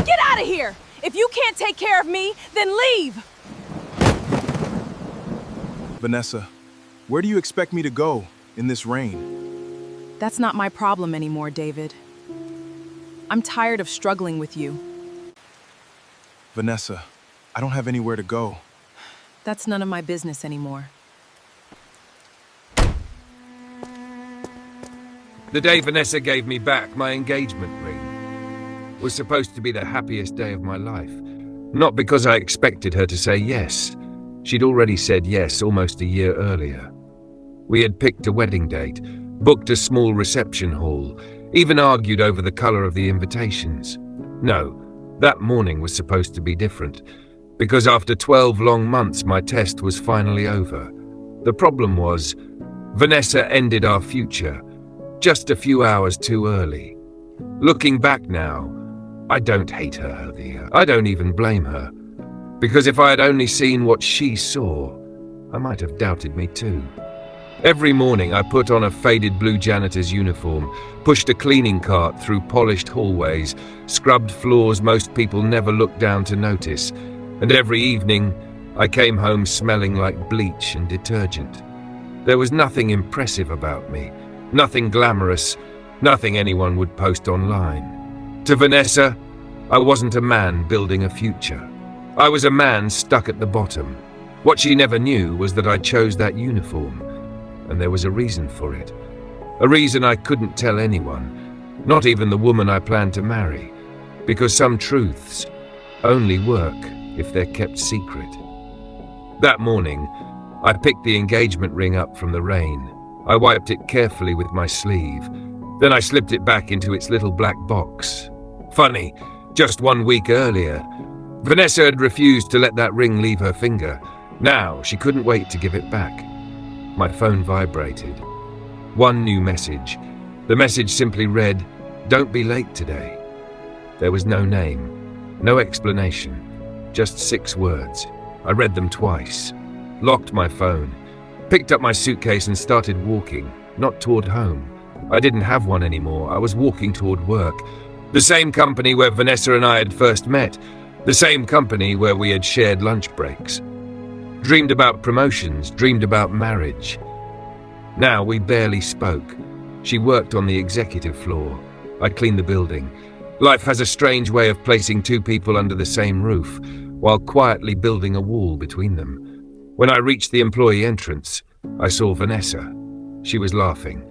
Get out of here! If you can't take care of me, then leave! Vanessa, where do you expect me to go in this rain? That's not my problem anymore, David. I'm tired of struggling with you. Vanessa, I don't have anywhere to go. That's none of my business anymore. The day Vanessa gave me back my engagement ring was supposed to be the happiest day of my life. Not because I expected her to say yes. She'd already said yes almost a year earlier. We had picked a wedding date, booked a small reception hall, even argued over the color of the invitations. No, that morning was supposed to be different, because after 12 long months my test was finally over. The problem was, Vanessa ended our future just a few hours too early. Looking back now, I don't hate her, Althea. I don't even blame her. Because if I had only seen what she saw, I might have doubted me too. Every morning I put on a faded blue janitor's uniform, pushed a cleaning cart through polished hallways, scrubbed floors most people never looked down to notice, and every evening I came home smelling like bleach and detergent. There was nothing impressive about me. Nothing glamorous, nothing anyone would post online. To Vanessa, I wasn't a man building a future. I was a man stuck at the bottom. What she never knew was that I chose that uniform, and there was a reason for it. A reason I couldn't tell anyone, not even the woman I planned to marry, because some truths only work if they're kept secret. That morning, I picked the engagement ring up from the rain. I wiped it carefully with my sleeve. Then I slipped it back into its little black box. Funny, just 1 week earlier, Vanessa had refused to let that ring leave her finger. Now she couldn't wait to give it back. My phone vibrated. One new message. The message simply read, "Don't be late today." There was no name, no explanation, just 6 words. I read them twice, locked my phone, picked up my suitcase and started walking, not toward home. I didn't have one anymore. I was walking toward work. The same company where Vanessa and I had first met. The same company where we had shared lunch breaks. Dreamed about promotions, dreamed about marriage. Now we barely spoke. She worked on the executive floor. I cleaned the building. Life has a strange way of placing 2 people under the same roof, while quietly building a wall between them. When I reached the employee entrance, I saw Vanessa. She was laughing.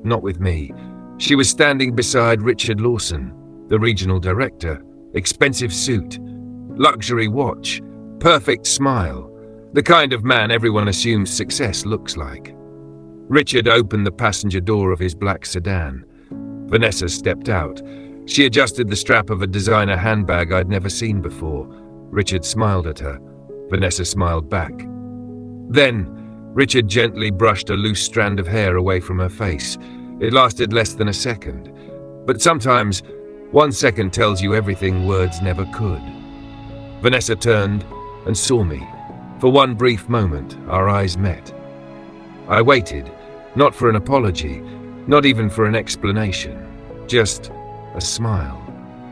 Not with me. She was standing beside Richard Lawson, the regional director. Expensive suit, luxury watch, perfect smile. The kind of man everyone assumes success looks like. Richard opened the passenger door of his black sedan. Vanessa stepped out. She adjusted the strap of a designer handbag I'd never seen before. Richard smiled at her. Vanessa smiled back. Then, Richard gently brushed a loose strand of hair away from her face. It lasted less than a second. But sometimes, 1 second tells you everything words never could. Vanessa turned and saw me. For one brief moment, our eyes met. I waited, not for an apology, not even for an explanation. Just a smile.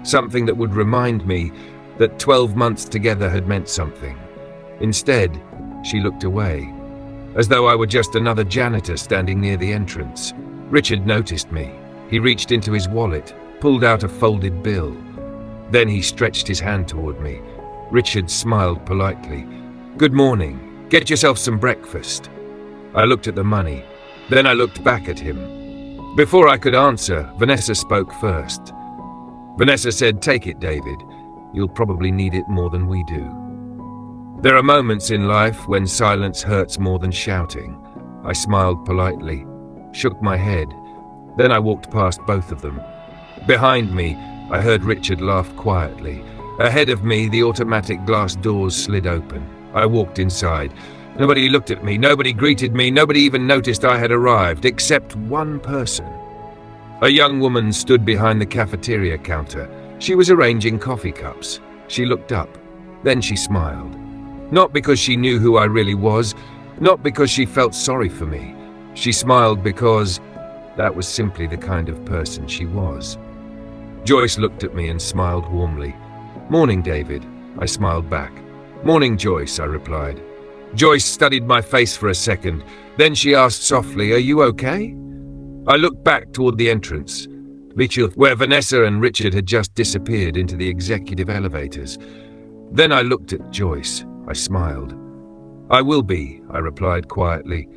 Something that would remind me that 12 months together had meant something. Instead, she looked away, as though I were just another janitor standing near the entrance. Richard noticed me. He reached into his wallet, pulled out a folded bill. Then he stretched his hand toward me. Richard smiled politely. "Good morning. Get yourself some breakfast." I looked at the money. Then I looked back at him. Before I could answer, Vanessa spoke first. Vanessa said, "Take it, David. You'll probably need it more than we do." There are moments in life when silence hurts more than shouting. I smiled politely, shook my head. Then I walked past both of them. Behind me, I heard Richard laugh quietly. Ahead of me, the automatic glass doors slid open. I walked inside. Nobody looked at me, nobody greeted me, nobody even noticed I had arrived, except one person. A young woman stood behind the cafeteria counter. She was arranging coffee cups. She looked up. Then she smiled. Not because she knew who I really was, not because she felt sorry for me. She smiled because that was simply the kind of person she was. Joyce looked at me and smiled warmly. "Morning, David," I smiled back. "Morning, Joyce," I replied. Joyce studied my face for a second. Then she asked softly, "Are you okay?" I looked back toward the entrance, where Vanessa and Richard had just disappeared into the executive elevators. Then I looked at Joyce. I smiled. "I will be," I replied quietly.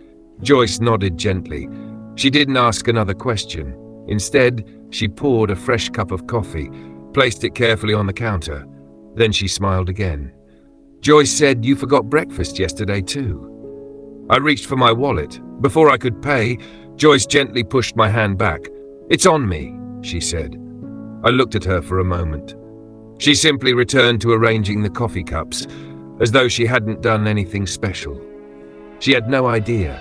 Joyce nodded gently. She didn't ask another question. Instead, she poured a fresh cup of coffee, placed it carefully on the counter. Then she smiled again. "Joyce said you forgot breakfast yesterday too." I reached for my wallet. Before I could pay, Joyce gently pushed my hand back. "It's on me," she said. I looked at her for a moment. She simply returned to arranging the coffee cups, as though she hadn't done anything special. She had no idea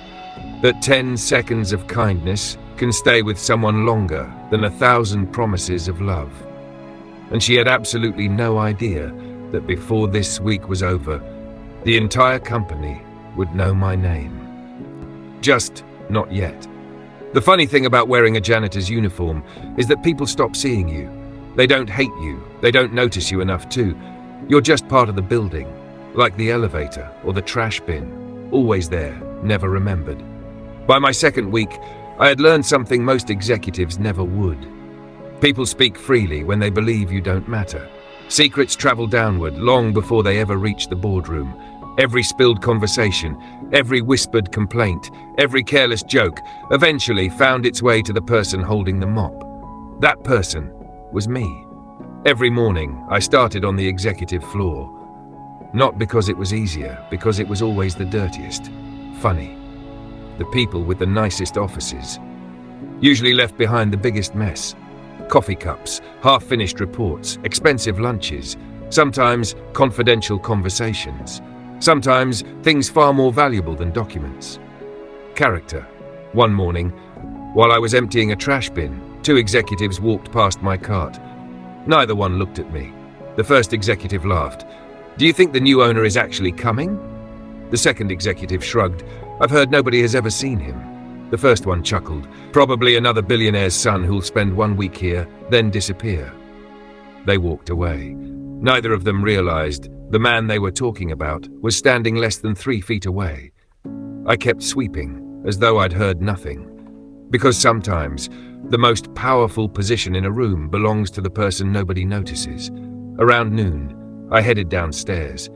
that 10 seconds of kindness can stay with someone longer than 1,000 promises of love. And she had absolutely no idea that before this week was over, the entire company would know my name. Just not yet. The funny thing about wearing a janitor's uniform is that people stop seeing you. They don't hate you. They don't notice you enough to. You're just part of the building, like the elevator or the trash bin. Always there, never remembered. By my second week, I had learned something most executives never would. People speak freely when they believe you don't matter. Secrets travel downward long before they ever reach the boardroom. Every spilled conversation, every whispered complaint, every careless joke eventually found its way to the person holding the mop. That person was me. Every morning, I started on the executive floor. Not because it was easier, because it was always the dirtiest. Funny. The people with the nicest offices usually left behind the biggest mess. Coffee cups, half-finished reports, expensive lunches, sometimes confidential conversations, sometimes things far more valuable than documents. Character. One morning, while I was emptying a trash bin, 2 executives walked past my cart. Neither one looked at me. The first executive laughed. "Do you think the new owner is actually coming?" The second executive shrugged. "I've heard nobody has ever seen him." The first one chuckled. "Probably another billionaire's son who'll spend 1 week here, then disappear." They walked away. Neither of them realized the man they were talking about was standing less than 3 feet away. I kept sweeping, as though I'd heard nothing. Because sometimes, the most powerful position in a room belongs to the person nobody notices. Around noon, I headed downstairs.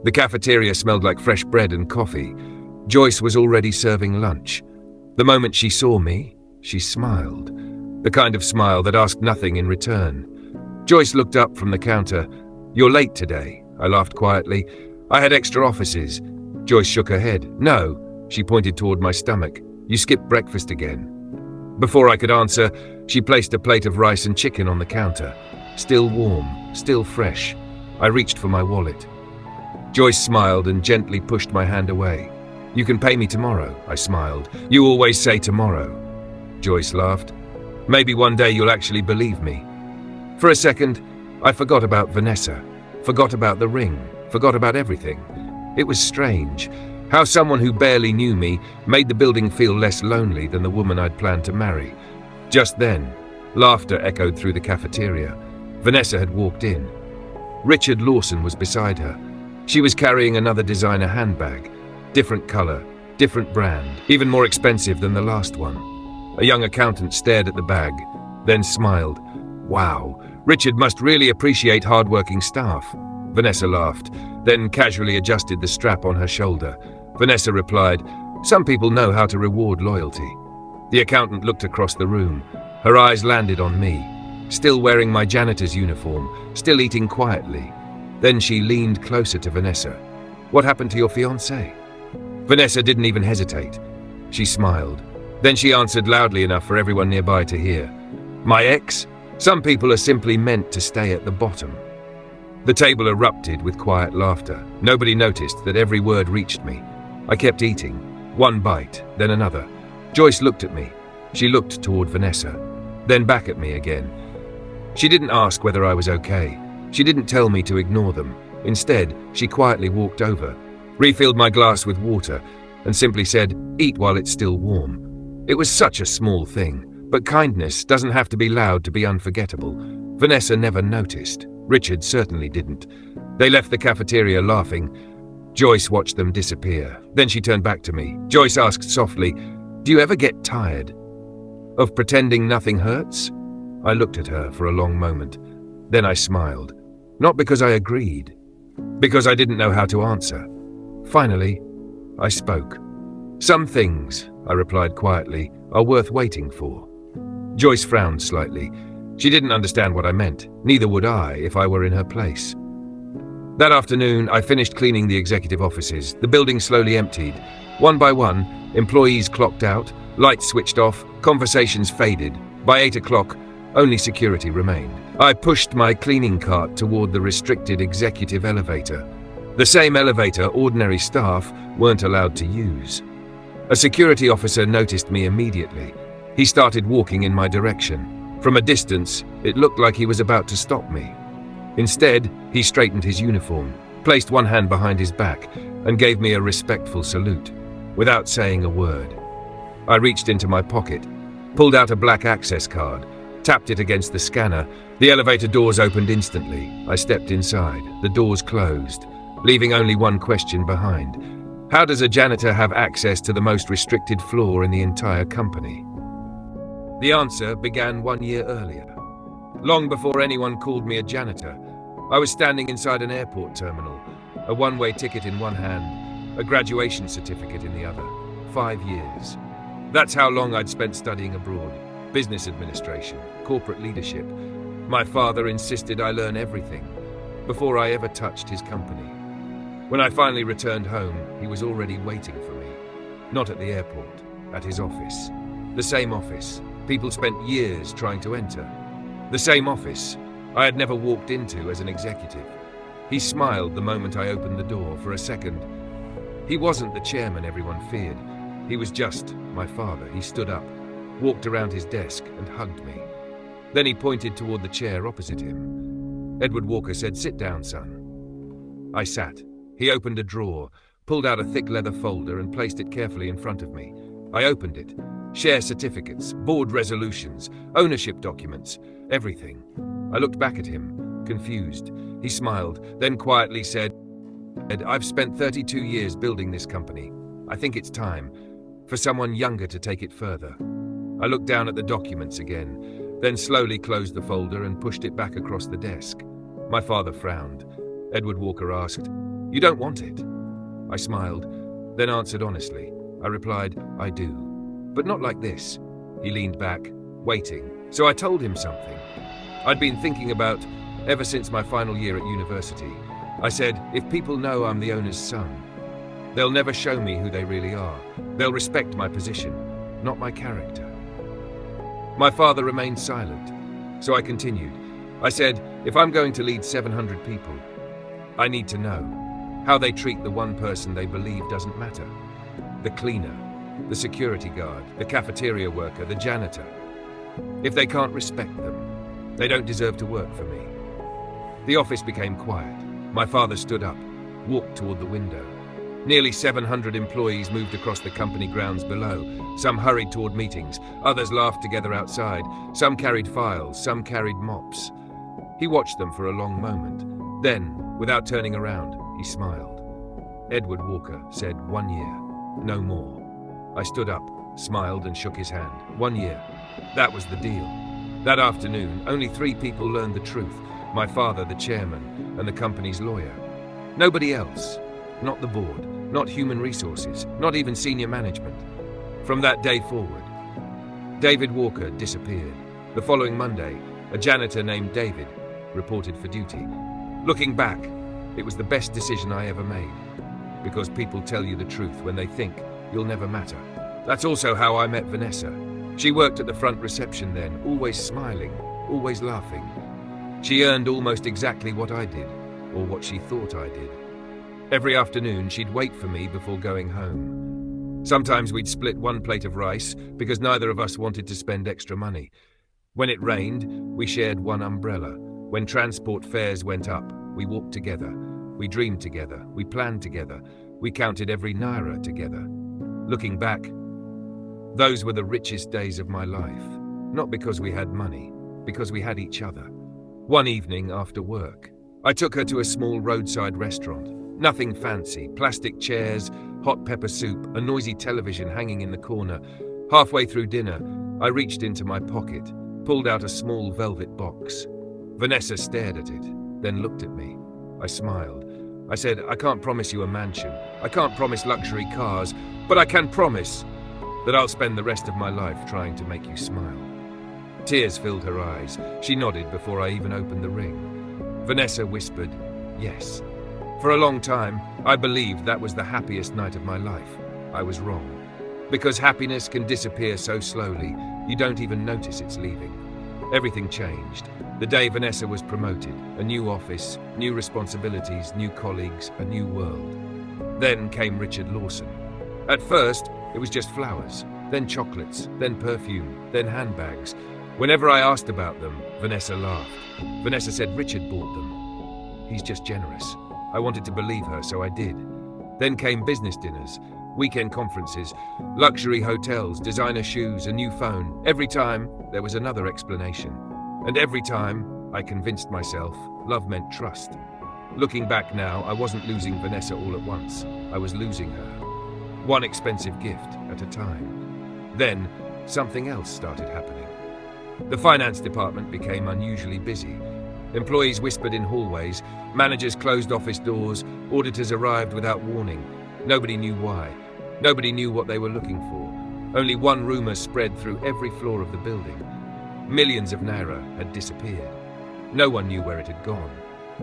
The cafeteria smelled like fresh bread and coffee. Joyce was already serving lunch. The moment she saw me, she smiled. The kind of smile that asked nothing in return. Joyce looked up from the counter. "You're late today," I laughed quietly. "I had extra offices." Joyce shook her head. "No," she pointed toward my stomach. "You skipped breakfast again." Before I could answer, she placed a plate of rice and chicken on the counter. Still warm, still fresh. I reached for my wallet. Joyce smiled and gently pushed my hand away. "You can pay me tomorrow," I smiled. "You always say tomorrow." Joyce laughed. "Maybe one day you'll actually believe me." For a second, I forgot about Vanessa, forgot about the ring, forgot about everything. It was strange how someone who barely knew me made the building feel less lonely than the woman I'd planned to marry. Just then, laughter echoed through the cafeteria. Vanessa had walked in. Richard Lawson was beside her. She was carrying another designer handbag. Different color, different brand, even more expensive than the last one. A young accountant stared at the bag, then smiled. "Wow, Richard must really appreciate hard-working staff." Vanessa laughed, then casually adjusted the strap on her shoulder. Vanessa replied, "Some people know how to reward loyalty." The accountant looked across the room. Her eyes landed on me, still wearing my janitor's uniform, still eating quietly. Then she leaned closer to Vanessa. "What happened to your fiancé?" Vanessa didn't even hesitate. She smiled. Then she answered loudly enough for everyone nearby to hear. "My ex? Some people are simply meant to stay at the bottom." The table erupted with quiet laughter. Nobody noticed that every word reached me. I kept eating, one bite, then another. Joyce looked at me. She looked toward Vanessa, then back at me again. She didn't ask whether I was okay. She didn't tell me to ignore them. Instead, she quietly walked over, refilled my glass with water, and simply said, "Eat while it's still warm." It was such a small thing, but kindness doesn't have to be loud to be unforgettable. Vanessa never noticed. Richard certainly didn't. They left the cafeteria laughing. Joyce watched them disappear. Then she turned back to me. Joyce asked softly, "Do you ever get tired of pretending nothing hurts?" I looked at her for a long moment. Then I smiled. Not because I agreed, because I didn't know how to answer. Finally, I spoke. "Some things," I replied quietly, "are worth waiting for." Joyce frowned slightly. She didn't understand what I meant. Neither would I if I were in her place. That afternoon, I finished cleaning the executive offices. The building slowly emptied. One by one, employees clocked out, lights switched off, conversations faded. By 8 o'clock, only security remained. I pushed my cleaning cart toward the restricted executive elevator. The same elevator ordinary staff weren't allowed to use. A security officer noticed me immediately. He started walking in my direction. From a distance, it looked like he was about to stop me. Instead, he straightened his uniform, placed one hand behind his back, and gave me a respectful salute, without saying a word. I reached into my pocket, pulled out a black access card, tapped it against the scanner. The elevator doors opened instantly. I stepped inside. The doors closed, leaving only one question behind. How does a janitor have access to the most restricted floor in the entire company? The answer began 1 year earlier. Long before anyone called me a janitor, I was standing inside an airport terminal, a one-way ticket in one hand, a graduation certificate in the other. 5 years. That's how long I'd spent studying abroad. Business administration, corporate leadership. My father insisted I learn everything before I ever touched his company. When I finally returned home, he was already waiting for me. Not at the airport, at his office. The same office people spent years trying to enter. The same office I had never walked into as an executive. He smiled the moment I opened the door. For a second, he wasn't the chairman everyone feared. He was just my father. He stood up, walked around his desk, and hugged me. Then he pointed toward the chair opposite him. Edward Walker said, "Sit down, son." I sat. He opened a drawer, pulled out a thick leather folder, and placed it carefully in front of me. I opened it. Share certificates, board resolutions, ownership documents, everything. I looked back at him, confused. He smiled, then quietly said, "I've spent 32 years building this company. I think it's time for someone younger to take it further." I looked down at the documents again, then slowly closed the folder and pushed it back across the desk. My father frowned. Edward Walker asked, "You don't want it?" I smiled, then answered honestly. I replied, "I do, but not like this." He leaned back, waiting. So I told him something I'd been thinking about ever since my final year at university. I said, "If people know I'm the owner's son, they'll never show me who they really are. They'll respect my position, not my character." My father remained silent, so I continued. I said, "If I'm going to lead 700 people, I need to know how they treat the one person they believe doesn't matter. The cleaner, the security guard, the cafeteria worker, the janitor. If they can't respect them, they don't deserve to work for me." The office became quiet. My father stood up, walked toward the window. Nearly 700 employees moved across the company grounds below. Some hurried toward meetings, others laughed together outside. Some carried files, some carried mops. He watched them for a long moment. Then, without turning around, he smiled. Edward Walker said, "1 year, no more." I stood up, smiled, and shook his hand. 1 year. That was the deal. That afternoon, only 3 people learned the truth. My father, the chairman, and the company's lawyer. Nobody else. Not the board, not human resources, not even senior management. From that day forward, David Walker disappeared. The following Monday, a janitor named David reported for duty. Looking back, it was the best decision I ever made, because people tell you the truth when they think you'll never matter. That's also how I met Vanessa. She worked at the front reception then, always smiling, always laughing. She earned almost exactly what I did, or what she thought I did. Every afternoon, she'd wait for me before going home. Sometimes we'd split one plate of rice because neither of us wanted to spend extra money. When it rained, we shared one umbrella. When transport fares went up, we walked together. We dreamed together. We planned together. We counted every naira together. Looking back, those were the richest days of my life. Not because we had money, because we had each other. One evening after work, I took her to a small roadside restaurant. Nothing fancy, plastic chairs, hot pepper soup, a noisy television hanging in the corner. Halfway through dinner, I reached into my pocket, pulled out a small velvet box. Vanessa stared at it, then looked at me. I smiled. I said, I can't promise you a mansion. I can't promise luxury cars, but I can promise that I'll spend the rest of my life trying to make you smile. Tears filled her eyes. She nodded before I even opened the ring. Vanessa whispered, yes. For a long time, I believed that was the happiest night of my life. I was wrong. Because happiness can disappear so slowly, you don't even notice it's leaving. Everything changed. The day Vanessa was promoted, a new office, new responsibilities, new colleagues, a new world. Then came Richard Lawson. At first, it was just flowers, then chocolates, then perfume, then handbags. Whenever I asked about them, Vanessa laughed. Vanessa said Richard bought them. He's just generous. I wanted to believe her, so I did. Then came business dinners, weekend conferences, luxury hotels, designer shoes, a new phone. Every time, there was another explanation. And every time, I convinced myself love meant trust. Looking back now, I wasn't losing Vanessa all at once. I was losing her. One expensive gift at a time. Then, something else started happening. The finance department became unusually busy. Employees whispered in hallways, managers closed office doors, auditors arrived without warning. Nobody knew why. Nobody knew what they were looking for. Only one rumor spread through every floor of the building. Millions of naira had disappeared. No one knew where it had gone.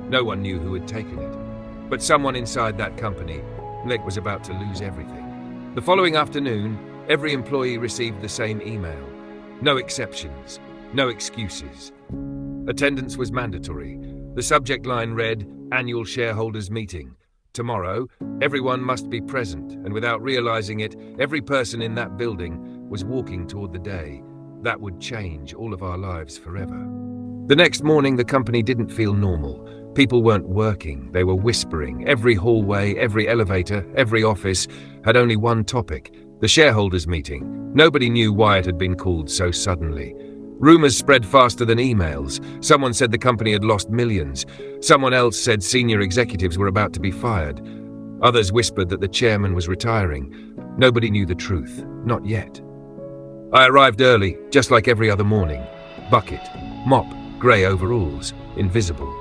No one knew who had taken it. But someone inside that company, was about to lose everything. The following afternoon, every employee received the same email. No exceptions, no excuses. Attendance was mandatory. The subject line read, Annual Shareholders Meeting. Tomorrow, everyone must be present, and without realizing it, every person in that building was walking toward the day that would change all of our lives forever. The next morning, the company didn't feel normal. People weren't working, they were whispering. Every hallway, every elevator, every office had only one topic, the shareholders meeting. Nobody knew why it had been called so suddenly. Rumors spread faster than emails. Someone said the company had lost millions. Someone else said senior executives were about to be fired. Others whispered that the chairman was retiring. Nobody knew the truth, not yet. I arrived early, just like every other morning. Bucket, mop, grey overalls, invisible.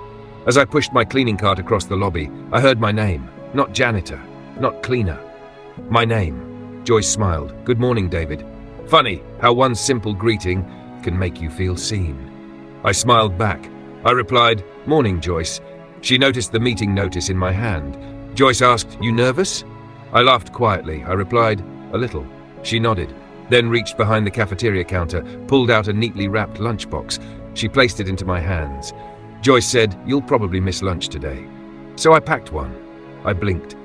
As I pushed my cleaning cart across the lobby, I heard my name. Not janitor, not cleaner. My name. Joyce smiled. Good morning, David. Funny how one simple greeting can make you feel seen. I smiled back. I replied, Morning, Joyce. She noticed the meeting notice in my hand. Joyce asked, You nervous? I laughed quietly. I replied, A little. She nodded, then reached behind the cafeteria counter, pulled out a neatly wrapped lunchbox. She placed it into my hands. Joyce said, You'll probably miss lunch today. So I packed one. I blinked.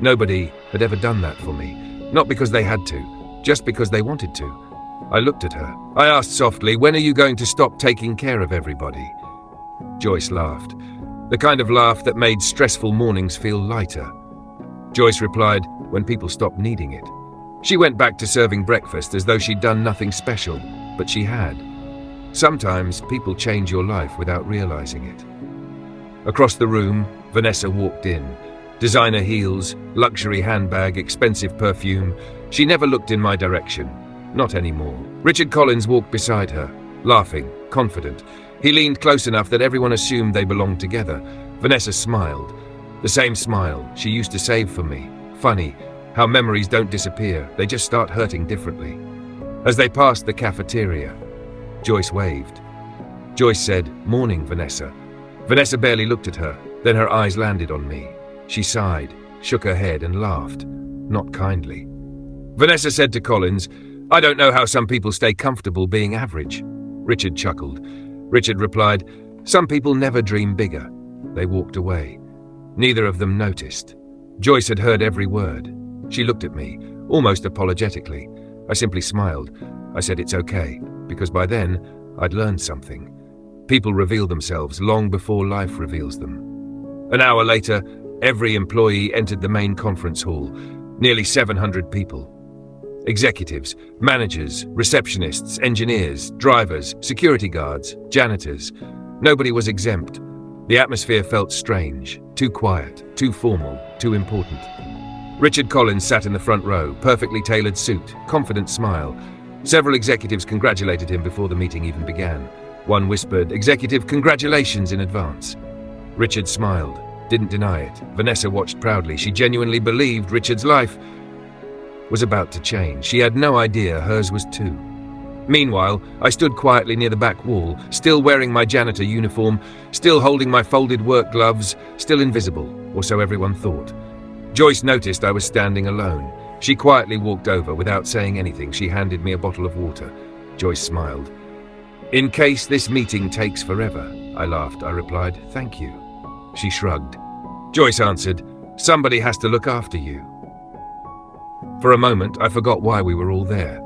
Nobody had ever done that for me. Not because they had to, just because they wanted to. I looked at her. I asked softly, When are you going to stop taking care of everybody? Joyce laughed. The kind of laugh that made stressful mornings feel lighter. Joyce replied, When people stop needing it. She went back to serving breakfast as though she'd done nothing special, but she had. Sometimes people change your life without realizing it. Across the room, Vanessa walked in. Designer heels, luxury handbag, expensive perfume. She never looked in my direction. Not anymore. Richard Collins walked beside her, laughing, confident. He leaned close enough that everyone assumed they belonged together. Vanessa smiled. The same smile she used to save for me. Funny how memories don't disappear, they just start hurting differently. As they passed the cafeteria, Joyce waved. Joyce said, Morning, Vanessa. Vanessa barely looked at her, then her eyes landed on me. She sighed, shook her head and laughed, not kindly. Vanessa said to Collins, I don't know how some people stay comfortable being average. Richard chuckled. Richard replied, Some people never dream bigger. They walked away. Neither of them noticed. Joyce had heard every word. She looked at me, almost apologetically. I simply smiled. I said it's okay, because by then, I'd learned something. People reveal themselves long before life reveals them. An hour later, every employee entered the main conference hall. Nearly 700 people. Executives, managers, receptionists, engineers, drivers, security guards, janitors. Nobody was exempt. The atmosphere felt strange, too quiet, too formal, too important. Richard Collins sat in the front row, perfectly tailored suit, confident smile. Several executives congratulated him before the meeting even began. One whispered, "Executive, congratulations in advance." Richard smiled, didn't deny it. Vanessa watched proudly. She genuinely believed Richard's life was about to change. She had no idea hers was too. Meanwhile, I stood quietly near the back wall, still wearing my janitor uniform, still holding my folded work gloves, still invisible, or so everyone thought. Joyce noticed I was standing alone. She quietly walked over. Without saying anything, she handed me a bottle of water. Joyce smiled. "In case this meeting takes forever," I laughed. I replied, "Thank you." She shrugged. Joyce answered, "Somebody has to look after you." For a moment, I forgot why we were all there.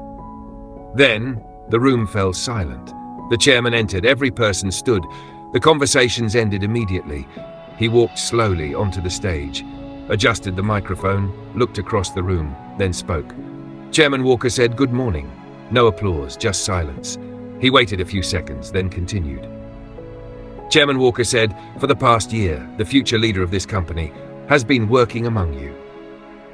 Then, the room fell silent. The chairman entered. Every person stood. The conversations ended immediately. He walked slowly onto the stage, adjusted the microphone, looked across the room, then spoke. Chairman Walker said, "Good morning." No applause, just silence. He waited a few seconds, then continued. Chairman Walker said, "For the past year, the future leader of this company has been working among you."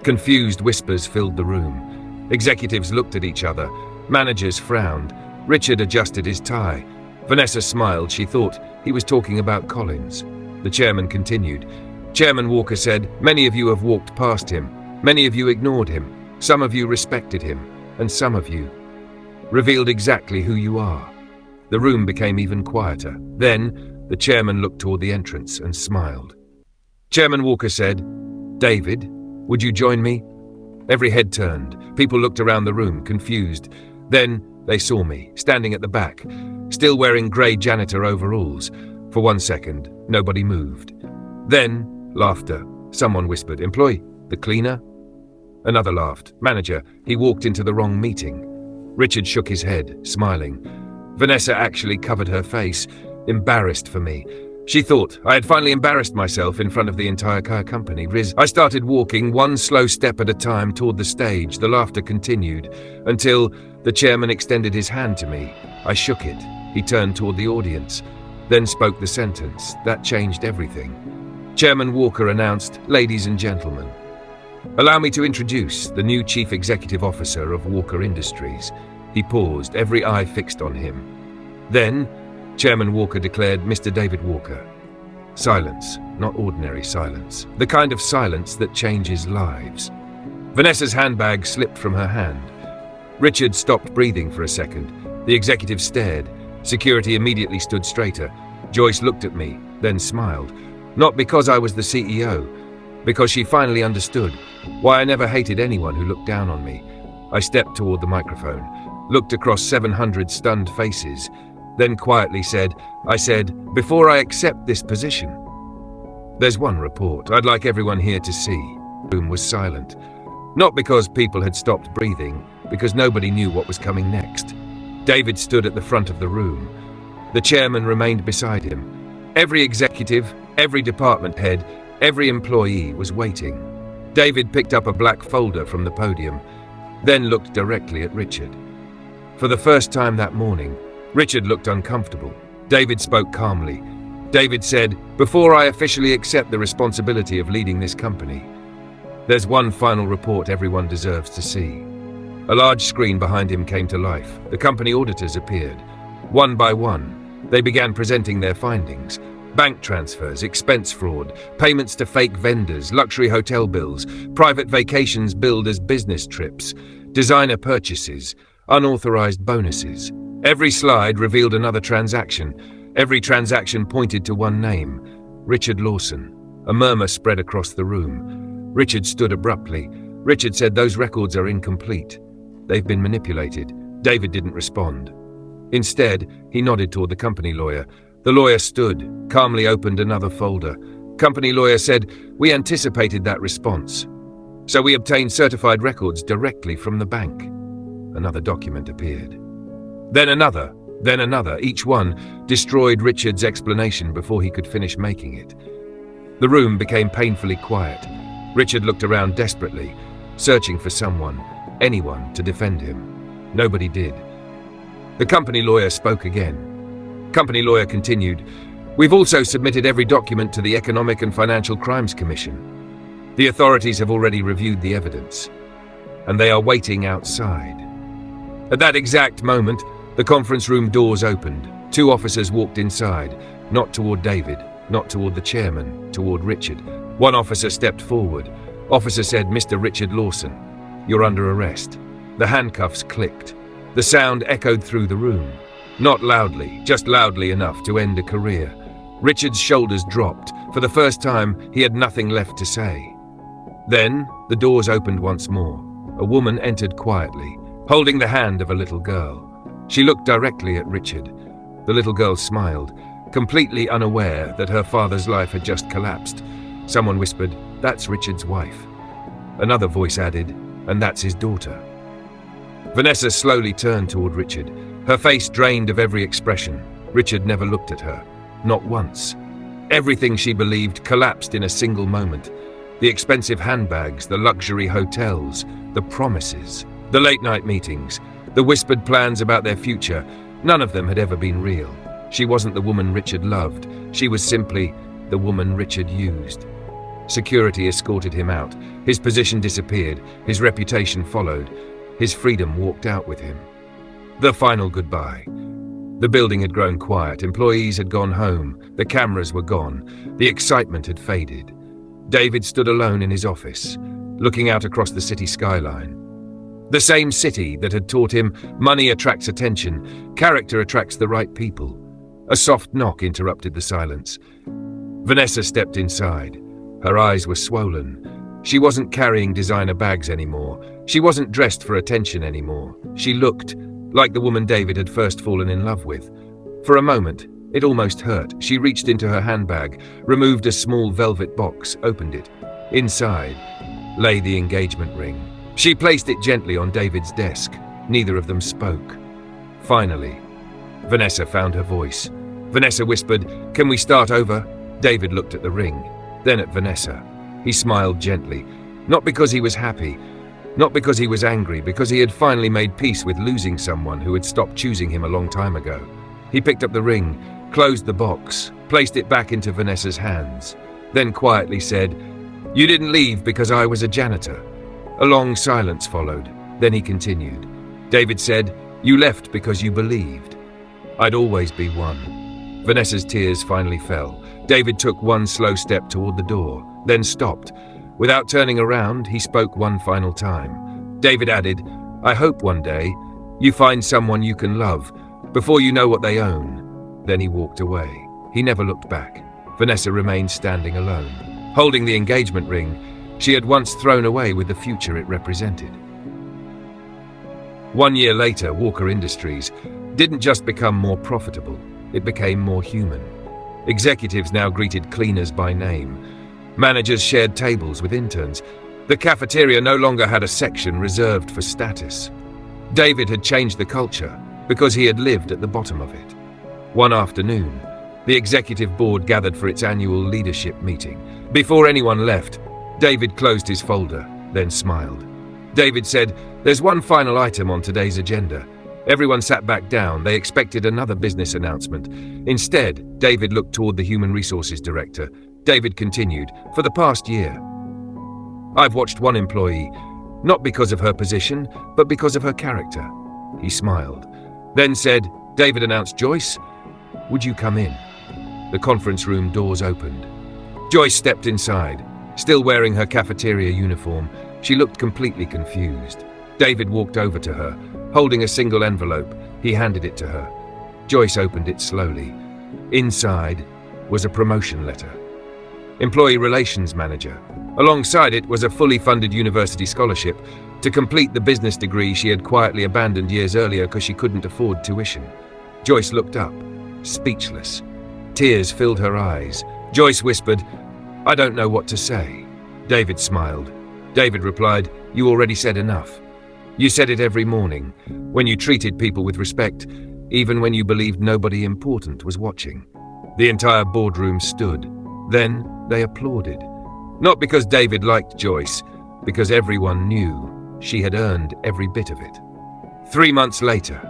Confused whispers filled the room. Executives looked at each other. Managers frowned. Richard adjusted his tie. Vanessa smiled. She thought he was talking about Collins. The chairman continued. Chairman Walker said, "Many of you have walked past him. Many of you ignored him. Some of you respected him. And some of you revealed exactly who you are." The room became even quieter. Then, the chairman looked toward the entrance and smiled. Chairman Walker said, "David, would you join me?" Every head turned. People looked around the room, confused. Then they saw me, standing at the back, still wearing grey janitor overalls. For 1 second, nobody moved. Then, laughter. Someone whispered, "Employee, the cleaner?" Another laughed. "Manager, he walked into the wrong meeting." Richard shook his head, smiling. Vanessa actually covered her face, embarrassed for me. She thought I had finally embarrassed myself in front of the entire company. I started walking one slow step at a time toward the stage. The laughter continued until the chairman extended his hand to me. I shook it. He turned toward the audience, then spoke the sentence. That changed everything. Chairman Walker announced, "Ladies and gentlemen, allow me to introduce the new Chief Executive Officer of Walker Industries." He paused, every eye fixed on him. Then, Chairman Walker declared, "Mr. David Walker." Silence, not ordinary silence. The kind of silence that changes lives. Vanessa's handbag slipped from her hand. Richard stopped breathing for a second. The executive stared. Security immediately stood straighter. Joyce looked at me, then smiled. Not because I was the CEO, because she finally understood why I never hated anyone who looked down on me. I stepped toward the microphone, looked across 700 stunned faces, then quietly said, "Before I accept this position, there's one report I'd like everyone here to see." The room was silent. Not because people had stopped breathing, because nobody knew what was coming next. David stood at the front of the room. The chairman remained beside him. Every executive, every department head, every employee was waiting. David picked up a black folder from the podium, then looked directly at Richard. For the first time that morning, Richard looked uncomfortable. David spoke calmly. David said, "Before I officially accept the responsibility of leading this company, there's one final report everyone deserves to see." A large screen behind him came to life. The company auditors appeared. One by one, they began presenting their findings. Bank transfers, expense fraud, payments to fake vendors, luxury hotel bills, private vacations billed as business trips, designer purchases, unauthorized bonuses. Every slide revealed another transaction. Every transaction pointed to one name, Richard Lawson. A murmur spread across the room. Richard stood abruptly. Richard said, "Those records are incomplete. They've been manipulated." David didn't respond. Instead, he nodded toward the company lawyer. The lawyer stood, calmly opened another folder. Company lawyer said, "We anticipated that response, so we obtained certified records directly from the bank." Another document appeared. Then another. Each one destroyed Richard's explanation before he could finish making it. The room became painfully quiet. Richard looked around desperately, searching for someone, anyone, to defend him. Nobody did. The company lawyer spoke again. Company lawyer continued, "We've also submitted every document to the Economic and Financial Crimes Commission. The authorities have already reviewed the evidence, and they are waiting outside." At that exact moment, the conference room doors opened. 2 officers walked inside, not toward David, not toward the chairman, toward Richard. One officer stepped forward. Officer said, "Mr. Richard Lawson, you're under arrest." The handcuffs clicked. The sound echoed through the room. Not loudly, just loudly enough to end a career. Richard's shoulders dropped. For the first time, he had nothing left to say. Then, the doors opened once more. A woman entered quietly, holding the hand of a little girl. She looked directly at Richard. The little girl smiled, completely unaware that her father's life had just collapsed. Someone whispered, "That's Richard's wife." Another voice added, "And that's his daughter." Vanessa slowly turned toward Richard, her face drained of every expression. Richard never looked at her, not once. Everything she believed collapsed in a single moment. The expensive handbags, the luxury hotels, the promises, the late-night meetings, the whispered plans about their future, none of them had ever been real. She wasn't the woman Richard loved. She was simply the woman Richard used. Security escorted him out. His position disappeared. His reputation followed. His freedom walked out with him. The final goodbye. The building had grown quiet. Employees had gone home. The cameras were gone. The excitement had faded. David stood alone in his office, looking out across the city skyline. The same city that had taught him money attracts attention, character attracts the right people. A soft knock interrupted the silence. Vanessa stepped inside. Her eyes were swollen. She wasn't carrying designer bags anymore. She wasn't dressed for attention anymore. She looked like the woman David had first fallen in love with. For a moment, it almost hurt. She reached into her handbag, removed a small velvet box, opened it. Inside lay the engagement ring. She placed it gently on David's desk. Neither of them spoke. Finally, Vanessa found her voice. Vanessa whispered, "Can we start over?" David looked at the ring, then at Vanessa. He smiled gently, not because he was happy, not because he was angry, because he had finally made peace with losing someone who had stopped choosing him a long time ago. He picked up the ring, closed the box, placed it back into Vanessa's hands, then quietly said, "You didn't leave because I was a janitor." A long silence followed. Then he continued. David said, "You left because you believed. I'd always be one." Vanessa's tears finally fell. David took one slow step toward the door, then stopped. Without turning around, he spoke one final time. David added, "I hope one day you find someone you can love before you know what they own." Then he walked away. He never looked back. Vanessa remained standing alone, holding the engagement ring she had once thrown away with the future it represented. 1 year later, Walker Industries didn't just become more profitable, it became more human. Executives now greeted cleaners by name. Managers shared tables with interns. The cafeteria no longer had a section reserved for status. David had changed the culture because he had lived at the bottom of it. One afternoon, the executive board gathered for its annual leadership meeting. Before anyone left, David closed his folder, then smiled. David said, "There's one final item on today's agenda." Everyone sat back down. They expected another business announcement. Instead, David looked toward the human resources director. David continued, "For the past year, I've watched one employee, not because of her position, but because of her character." He smiled, then said, "David announced Joyce. Would you come in?" The conference room doors opened. Joyce stepped inside, still wearing her cafeteria uniform. She looked completely confused. David walked over to her, holding a single envelope. He handed it to her. Joyce opened it slowly. Inside was a promotion letter. Employee Relations Manager. Alongside it was a fully funded university scholarship to complete the business degree she had quietly abandoned years earlier because she couldn't afford tuition. Joyce looked up, speechless. Tears filled her eyes. Joyce whispered, "I don't know what to say." David smiled. David replied, "You already said enough. You said it every morning, when you treated people with respect, even when you believed nobody important was watching." The entire boardroom stood. Then they applauded. Not because David liked Joyce, because everyone knew she had earned every bit of it. 3 months later,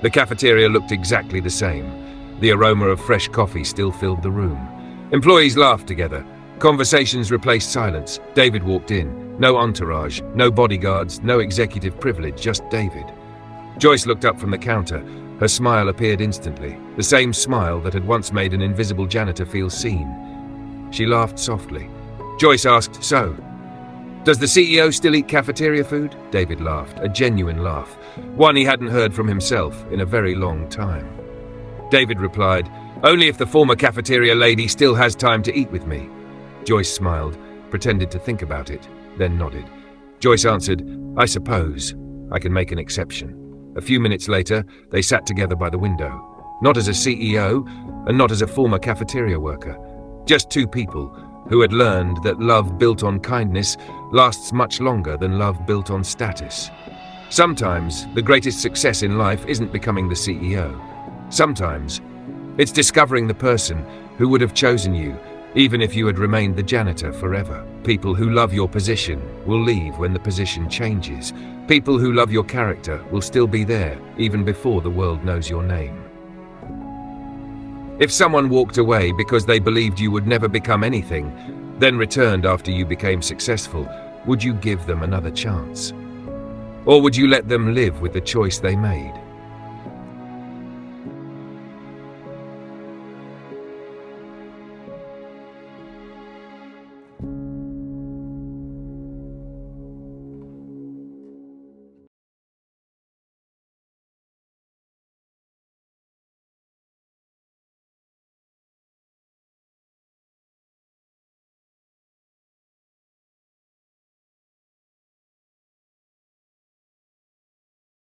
the cafeteria looked exactly the same. The aroma of fresh coffee still filled the room. Employees laughed together. Conversations replaced silence. David walked in. No entourage, no bodyguards, no executive privilege, just David. Joyce looked up from the counter. Her smile appeared instantly, the same smile that had once made an invisible janitor feel seen. She laughed softly. Joyce asked, "So, does the CEO still eat cafeteria food?" David laughed, a genuine laugh, one he hadn't heard from himself in a very long time. David replied, "Only if the former cafeteria lady still has time to eat with me." Joyce smiled, pretended to think about it, then nodded. Joyce answered, "I suppose I can make an exception." A few minutes later, they sat together by the window, not as a CEO and not as a former cafeteria worker, just two people who had learned that love built on kindness lasts much longer than love built on status. Sometimes the greatest success in life isn't becoming the CEO. Sometimes it's discovering the person who would have chosen you even if you had remained the janitor forever. People who love your position will leave when the position changes. People who love your character will still be there even before the world knows your name. If someone walked away because they believed you would never become anything, then returned after you became successful, would you give them another chance? Or would you let them live with the choice they made?